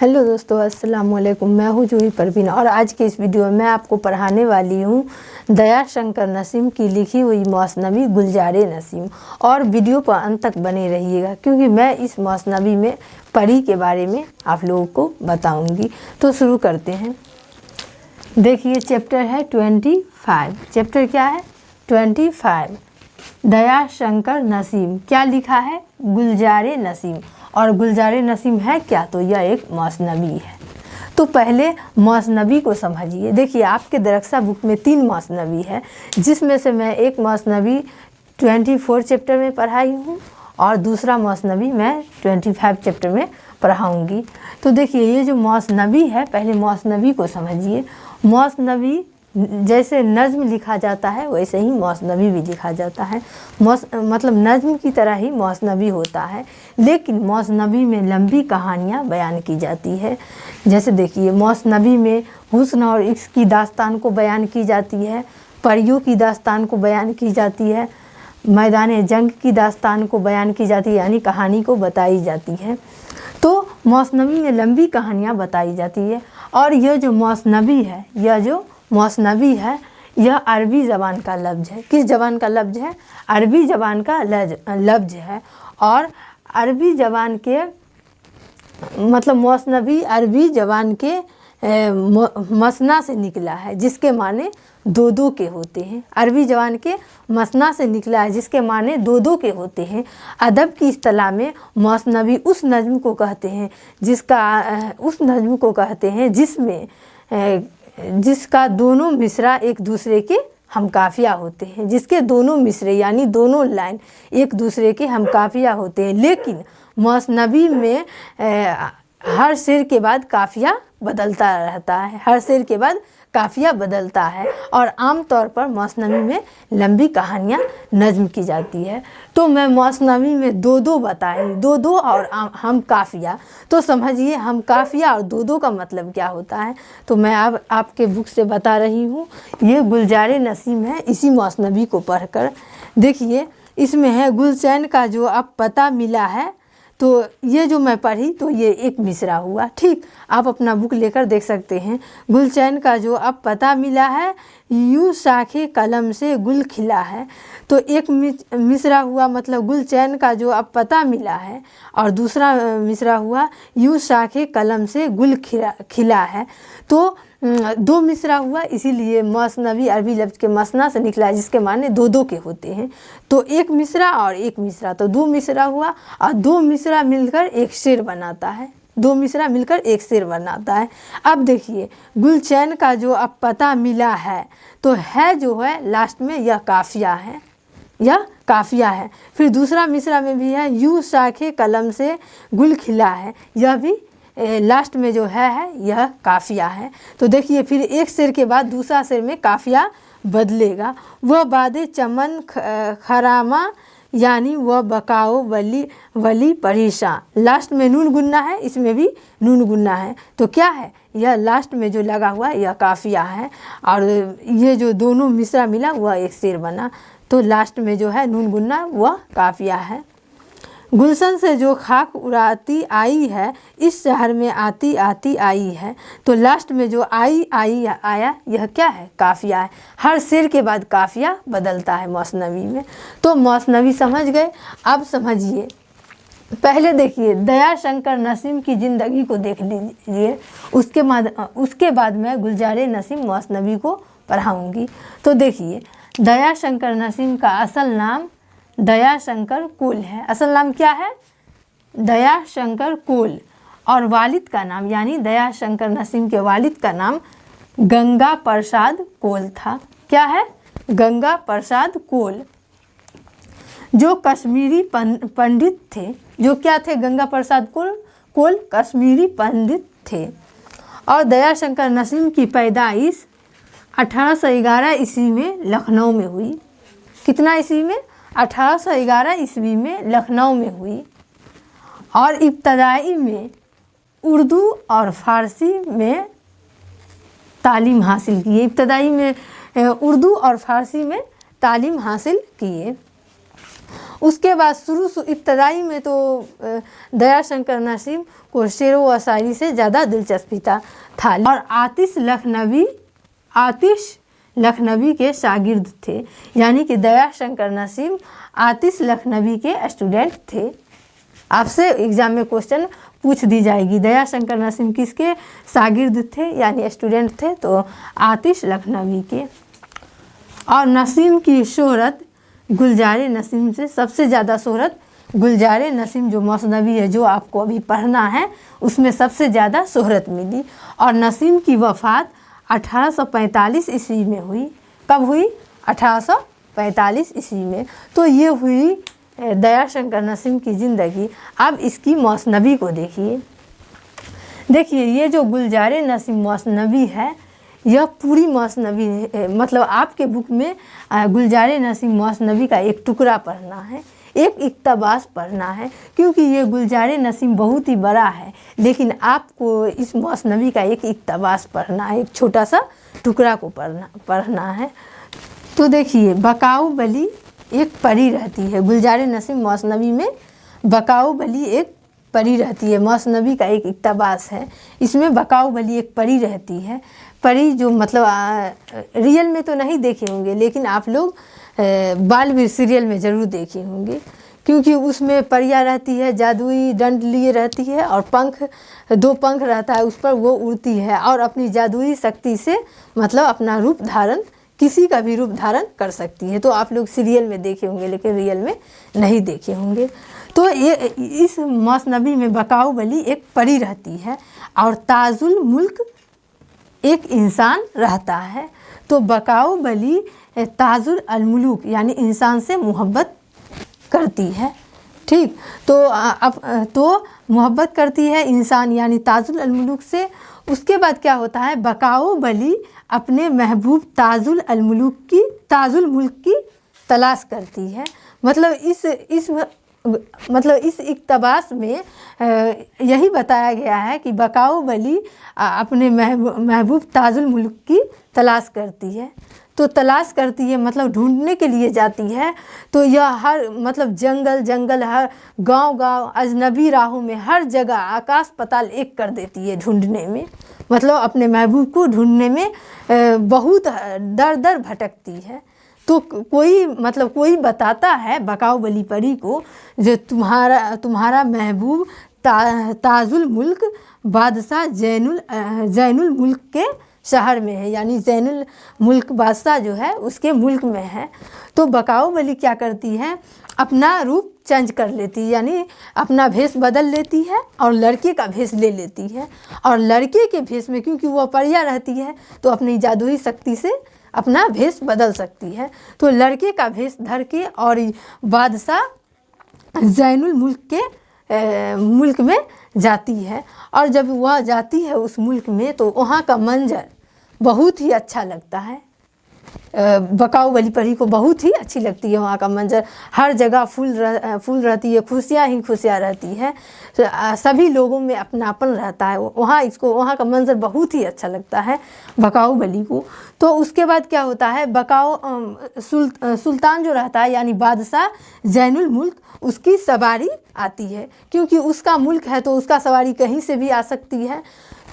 Hello दोस्तों, अस्सलाम वालेकुम। मैं हूँ जूही परवीन और आज के इस वीडियो में मैं आपको पढ़ाने वाली हूँ दयाशंकर नसीम की लिखी हुई मौसनवी गुलजारे नसीम। और वीडियो पर अंत तक बने रहिएगा क्योंकि मैं इस मौसनवी में परी के बारे में आप लोगों को बताऊँगी। तो शुरू करते हैं। देखिए, चैप्टर है 25। चैप्टर क्या है? 25। दयाशंकर नसीम। क्या लिखा है? गुलजारे नसीम। और गुलजारे नसीम है क्या? तो यह एक मौसनवी है। तो पहले मौसनवी को समझिए। देखिए, आपके दरख्सा बुक में 3 मौसनवी है, जिसमें से मैं एक मौसनवी 24 चैप्टर में पढ़ाई हूँ और दूसरा मौसनवी मैं 25 चैप्टर में पढ़ाऊँगी। तो देखिए, ये जो मौसनवी है, पहले मौसनवी को समझिए। मौसनवी जैसे नज़्म लिखा जाता है वैसे ही मौसनवी भी लिखा जाता है। मतलब नज़्म की तरह ही मौसनवी होता है, लेकिन मौसनवी में लंबी कहानियाँ बयान की जाती है। जैसे देखिए, मौसनवी में हुस्न और इश्क की दास्तान को बयान की जाती है, परियों की दास्तान को बयान की जाती है, मैदान जंग की दास्तान को बयान की जाती है, यानी कहानी को बताई जाती है। तो मौसनवी में लंबी कहानियाँ बताई जाती है। और यह जो मौसनवी है, यह अरबी ज़बान का लफ्ज़ है। किस ज़बान का लफ्ज़ है? अरबी ज़बान का लफ्ज़ है। और अरबी ज़बान के मतलब मौसनवी अरबी ज़बान के मसना से निकला है, जिसके माने दो के होते हैं। अरबी ज़बान के मसना से निकला है, जिसके माने दो के होते हैं। अदब की इस्तिलाह में मौसनवी उस नज़्म को कहते हैं जिसमें जिसका दोनों मिसरा एक दूसरे के हम काफिया होते हैं, जिसके दोनों मिसरे यानी दोनों लाइन एक दूसरे के हम काफिया होते हैं। लेकिन मौसनवी में हर शेर के बाद काफिया बदलता रहता है, हर शेर के बाद काफिया बदलता है। और आम तौर पर मौसनवी में लंबी कहानियाँ नज़्म की जाती है। तो मैं मौसनवी में दो बताई, दो और हम काफिया। तो समझिए, हम काफिया और दो का मतलब क्या होता है। तो मैं अब आपके बुक से बता रही हूँ। ये गुलजारे नसीम है। इसी मौसनवी को पढ़कर देखिए, इसमें है गुलचैन का जो अब पता मिला है। तो ये जो मैं पढ़ी तो ये एक मिसरा हुआ। ठीक, आप अपना बुक लेकर देख सकते हैं। गुलचैन का जो अब पता मिला है, यूँ शाखे कलम से गुल खिला है। तो एक मिसरा हुआ, मतलब गुलचैन का जो अब पता मिला है, और दूसरा मिसरा हुआ यूँ शाखे कलम से गुल खिला है। तो 2 मिसरा हुआ, इसीलिए मौसनवी अरबी लफ्ज़ के मसना से निकला है, जिसके माने दो के होते हैं। तो एक मिसरा और एक मिसरा, तो 2 मिसरा हुआ। और 2 मिसरा मिलकर एक शेर बनाता है, 2 मिसरा मिलकर एक शेर बनाता है। अब देखिए, गुलचैन का जो अब पता मिला है, तो है जो है लास्ट में यह काफिया है, यह काफिया है। फिर दूसरा मिसरा में भी है यूँ शाखे कलम से गुल खिला है, यह भी लास्ट में जो है यह काफिया है। तो देखिए, फिर एक शेर के बाद दूसरा शेर में काफिया बदलेगा। वह बादे चमन खरामा, यानी वह बकाओ वली परेशान। लास्ट में नून गुन्ना है, इसमें भी नून गुन्ना है। तो क्या है? यह लास्ट में जो लगा हुआ यह काफिया है। और ये जो दोनों मिसरा मिला वह एक शेर बना। तो लास्ट में जो है नून गुन्ना वह काफिया है। गुलशन से जो खाक उड़ाती आई है, इस शहर में आती आती आई है। तो लास्ट में जो आया यह क्या है? काफिया है। हर शेर के बाद काफिया बदलता है मौसनवी में। तो मौसनवी समझ गए। अब समझिए, पहले देखिए दयाशंकर नसीम की ज़िंदगी को देख लीजिए, उसके बाद मैं गुलजारे नसीम मौसनवी को पढ़ाऊँगी। तो देखिए, दयाशंकर नसीम का असल नाम दयाशंकर कोल है। असल नाम क्या है? दयाशंकर कोल। और वालिद का नाम, यानी दयाशंकर नसीम के वालिद का नाम गंगा प्रसाद कोल था। क्या है? गंगा प्रसाद कोल, जो कश्मीरी पंडित थे। जो क्या थे? गंगा प्रसाद कोल कश्मीरी पंडित थे। और दयाशंकर नसीम की पैदाइश 1811 ईस्वी में लखनऊ में हुई। कितना ईस्वी में? 1811 ईस्वी में लखनऊ में हुई। और इब्तदाई में उर्दू और फ़ारसी में तालीम हासिल की। इब्तदाई में उर्दू और फ़ारसी में तालीम हासिल किए। उसके बाद इब्तदाई में तो दयाशंकर नसीम को शेर व शायरी से ज़्यादा दिलचस्पी था। और आतिश लखनवी के शागिर्द थे, यानी कि दयाशंकर नसीम आतिश लखनवी के स्टूडेंट थे। आपसे एग्जाम में क्वेश्चन पूछ दी जाएगी, दयाशंकर नसीम किसके शागिर्द थे यानी स्टूडेंट थे, तो आतिश लखनवी के। और नसीम की शोहरत गुलजार नसीम से सबसे ज़्यादा शोहरत गुलजार नसीम जो मसनवी है, जो आपको अभी पढ़ना है, उसमें सबसे ज़्यादा शोहरत मिली। और नसीम की वफ़ात 1845 ईस्वी में हुई। कब हुई? 1845 ईस्वी में। तो ये हुई दयाशंकर नसीम की ज़िंदगी। अब इसकी मसनवी को देखिए ये जो गुलजार नसीम मसनवी है, यह पूरी मसनवी मतलब आपके बुक में गुलजार नसीम मसनवी का एक टुकड़ा पढ़ना है, एक इक़्तिबास पढ़ना है, क्योंकि ये गुलजार नसीम बहुत ही बड़ा है, लेकिन आपको इस मसनवी का एक इक़्तिबास पढ़ना है, एक छोटा सा टुकड़ा को पढ़ना है। तो देखिए बकाऊ बली एक परी रहती है, गुलजार नसीम मसनवी में बकाऊ बली एक परी रहती है। मसनवी का एक इक़्तिबास है, इसमें बकाऊ बली एक परी रहती है। परी जो मतलब रियल में तो नहीं देखे होंगे, लेकिन आप लोग बालवीर सीरियल में ज़रूर देखे होंगे, क्योंकि उसमें परियां रहती है, जादुई दंड लिए रहती है और दो पंख रहता है, उस पर वो उड़ती है और अपनी जादुई शक्ति से मतलब अपना रूप धारण, किसी का भी रूप धारण कर सकती है। तो आप लोग सीरियल में देखे होंगे, लेकिन रियल में नहीं देखे होंगे। तो ये इस मसनवी में बकाऊ बली एक परी रहती है और ताजुल मुल्क एक इंसान रहता है। तो बकाऊ बली ताजुल अलमुलूक यानी इंसान से मोहब्बत करती है। ठीक, तो मोहब्बत करती है इंसान यानी ताजुल अलमुलूक से। उसके बाद क्या होता है, बकाऊ बली अपने महबूब ताजुल मुल्क की तलाश करती है। मतलब इस इक़्तिबास में यही बताया गया है कि बकाऊ बली अपने महबूब ताजुल मुल्क की तलाश करती है। तो तलाश करती है मतलब ढूंढने के लिए जाती है। तो यह हर मतलब जंगल हर गांव अजनबी राहों में हर जगह आकाश पाताल एक कर देती है ढूंढने में, मतलब अपने महबूब को ढूंढने में बहुत दर भटकती है। तो कोई बताता है बकाऊ बली परी को, जो तुम्हारा महबूब ताजुल मुल्क बादशाह जैनुल मुल्क के शहर में है, यानी जैनुल मुल्क बादशाह जो है उसके मुल्क में है। तो बकाऊ बली क्या करती है, अपना रूप चेंज कर लेती है, यानी अपना भेष बदल लेती है और लड़के का भेष ले लेती है। और लड़के के भेष में, क्योंकि वह परियां रहती है, तो अपनी जादुई शक्ति से अपना भेष बदल सकती है। तो लड़के का भेष धर के और बादशाह जैनुल मुल्क के मुल्क में जाती है। और जब वह जाती है उस मुल्क में, तो वहाँ का मंजर बहुत ही अच्छा लगता है। बकाऊ बली परी को बहुत ही अच्छी लगती है वहाँ का मंजर। हर जगह फूल रहती है, खुशियाँ ही खुशियाँ रहती हैं, सभी लोगों में अपनापन रहता है। वहाँ का मंजर बहुत ही अच्छा लगता है बकाऊ बली को। तो उसके बाद क्या होता है, सुल्तान जो रहता है यानी बादशाह जैनुल मुल्क, उसकी सवारी आती है, क्योंकि उसका मुल्क है तो उसका सवारी कहीं से भी आ सकती है।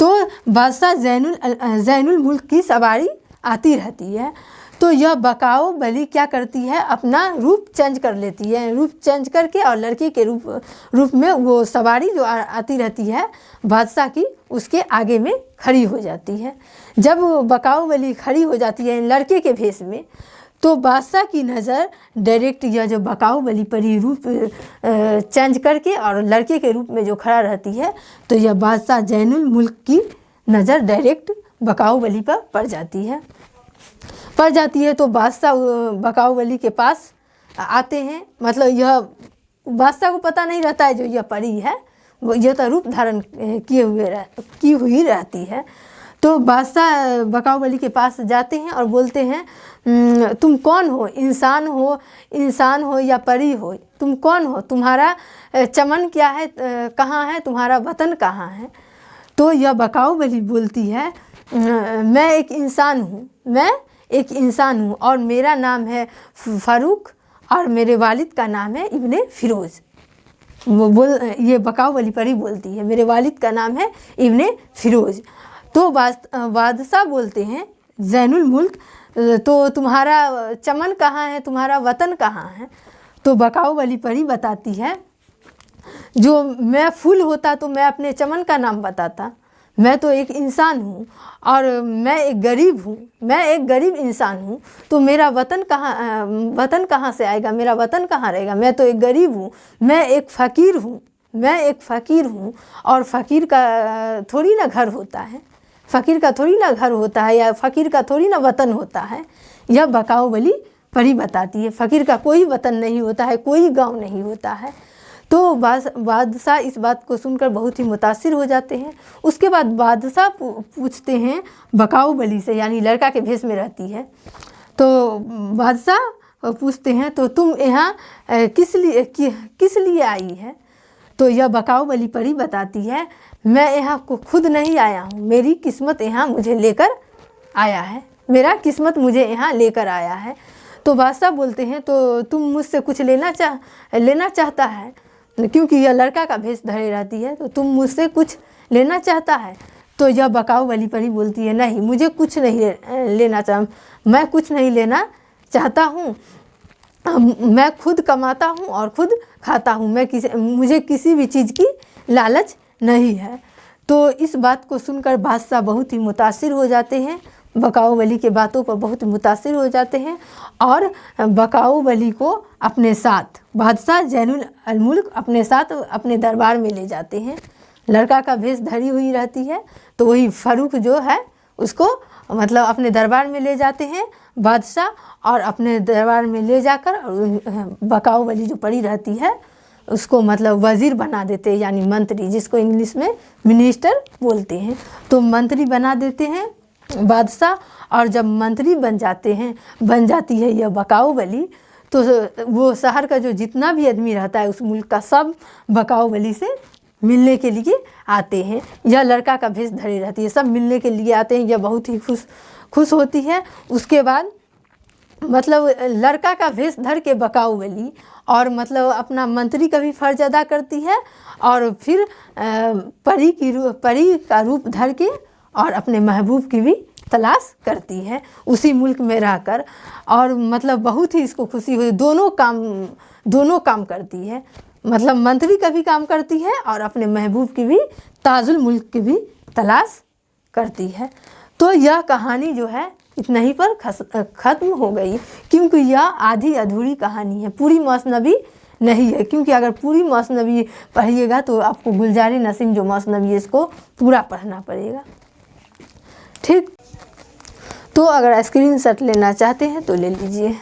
तो बादशाह जैनुल मुल्क की सवारी आती रहती है। तो यह बकाऊ बली क्या करती है, अपना रूप चेंज कर लेती है, रूप चेंज करके और लड़के के रूप में वो सवारी जो आती रहती है बादशाह की, उसके आगे में खड़ी हो जाती है। जब बकाऊ बली खड़ी हो जाती है लड़के के भेष में, तो बादशाह की नज़र डायरेक्ट यह जो बकाऊ बली परी रूप चेंज करके और लड़के के रूप में जो खड़ा रहती है, तो यह बादशाह जैनुल मुल्क की नज़र डायरेक्ट बकाऊ बली पर पड़ जाती है। तो बादशाह बकाऊ बली के पास आते हैं। मतलब यह बादशाह को पता नहीं रहता है जो यह परी है, यह तो रूप धारण की हुई रहती है। तो बादशाह बकाऊ बली के पास जाते हैं और बोलते हैं, तुम कौन हो, इंसान हो या परी हो, तुम कौन हो, तुम्हारा चमन क्या है, कहाँ है, तुम्हारा वतन कहाँ है। तो यह बकाऊ बली बोलती है, मैं एक इंसान हूँ और मेरा नाम है फारूक और मेरे वालिद का नाम है इब्ने फ़िरोज़। ये बकाऊ वली परी बोलती है, मेरे वालिद का नाम है इब्ने फ़िरोज़। तो बादशाह बोलते हैं ज़ैनुल मुल्क, तो तुम्हारा चमन कहाँ है, तुम्हारा वतन कहाँ है? तो बकाऊ वली परी बताती है, जो मैं फूल होता तो मैं अपने चमन का नाम बताता। मैं तो एक इंसान हूँ और मैं एक गरीब हूँ, मैं एक गरीब इंसान हूँ, तो मेरा वतन कहाँ से आएगा, मेरा वतन कहाँ रहेगा? मैं तो एक गरीब हूँ, मैं एक फ़कीर हूँ, मैं एक फ़कीर हूँ। और फ़कीर का थोड़ी ना घर होता है, फ़कीर का थोड़ी ना घर होता है, या फ़कीर का थोड़ी ना वतन होता है। यह बकाऊ वली परी बताती है, फ़कीर का कोई वतन नहीं होता है, कोई गांव नहीं होता है। तो बादशाह इस बात को सुनकर बहुत ही मुतासिर हो जाते हैं। उसके बाद बादशाह पूछते हैं बकाऊ वली से, यानी लड़का के भेष में रहती है। तो बादशाह पूछते हैं, तो तुम यहाँ किस लिए आई है? तो यह बकाऊ वली परी बताती है, मैं यहाँ को खुद नहीं आया हूँ, मेरी किस्मत यहाँ मुझे लेकर आया है, मेरा किस्मत मुझे यहाँ लेकर आया है। तो बादशाह बोलते हैं, तो तुम मुझसे कुछ लेना चाहता है, क्योंकि यह लड़का का भेष धरे रहती है, तो तुम मुझसे कुछ लेना चाहता है? तो यह बकाऊ वली परी बोलती है, नहीं, मुझे कुछ नहीं लेना मैं कुछ नहीं लेना चाहता हूँ, मैं खुद कमाता हूँ और खुद खाता हूँ, मुझे किसी भी चीज़ की लालच नहीं है। तो इस बात को सुनकर बादशाह बहुत ही मुतासिर हो जाते हैं, बकाऊ वली के बातों पर बहुत मुतासिर हो जाते हैं और बकाऊ वली को अपने साथ, बादशाह ज़ैनुल मुल्क अपने साथ अपने दरबार में ले जाते हैं। लड़का का भेष धरी हुई रहती है, तो वही फ़ारूक जो है उसको मतलब अपने दरबार में ले जाते हैं बादशाह, और अपने दरबार में ले जाकर बकाऊ वली जो पड़ी रहती है उसको मतलब वज़ीर बना देते हैं, यानी मंत्री, जिसको इंग्लिश में मिनिस्टर बोलते हैं। तो मंत्री बना देते हैं बादशाह, और जब मंत्री बन जाती है यह बकाऊ वली, तो वो शहर का जो जितना भी आदमी रहता है उस मुल्क का, सब बकाऊ वली से मिलने के लिए आते हैं। यह लड़का का भेष धरी रहती है, सब मिलने के लिए आते हैं। यह बहुत ही खुश होती है। उसके बाद मतलब लड़का का भेष धर के बकाऊ वली और मतलब अपना मंत्री का भी फर्ज अदा करती है, और फिर परी का रूप धर के और अपने महबूब की भी तलाश करती है उसी मुल्क में रहकर। और मतलब बहुत ही इसको खुशी हुई, दोनों काम करती है, मतलब मंत्री का भी काम करती है और अपने महबूब की भी, ताजुल मुल्क की भी तलाश करती है। तो यह कहानी जो है इतना ही पर ख़त्म हो गई, क्योंकि यह आधी अधूरी कहानी है, पूरी मसनवी नहीं है। क्योंकि अगर पूरी मसनवी पढ़िएगा तो आपको गुलजार नसीम जो मसनवी है इसको पूरा पढ़ना पड़ेगा। ठीक, तो अगर स्क्रीनशॉट लेना चाहते हैं तो ले लीजिए।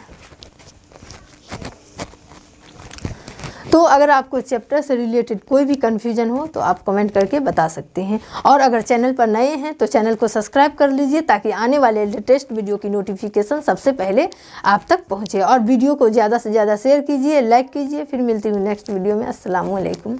तो अगर आपको चैप्टर से रिलेटेड कोई भी कन्फ्यूजन हो तो आप कमेंट करके बता सकते हैं। और अगर चैनल पर नए हैं तो चैनल को सब्सक्राइब कर लीजिए, ताकि आने वाले लेटेस्ट वीडियो की नोटिफिकेशन सबसे पहले आप तक पहुंचे। और वीडियो को ज़्यादा से ज़्यादा शेयर कीजिए, लाइक कीजिए। फिर मिलती हूँ नेक्स्ट वीडियो में। अस्सलाम वालेकुम।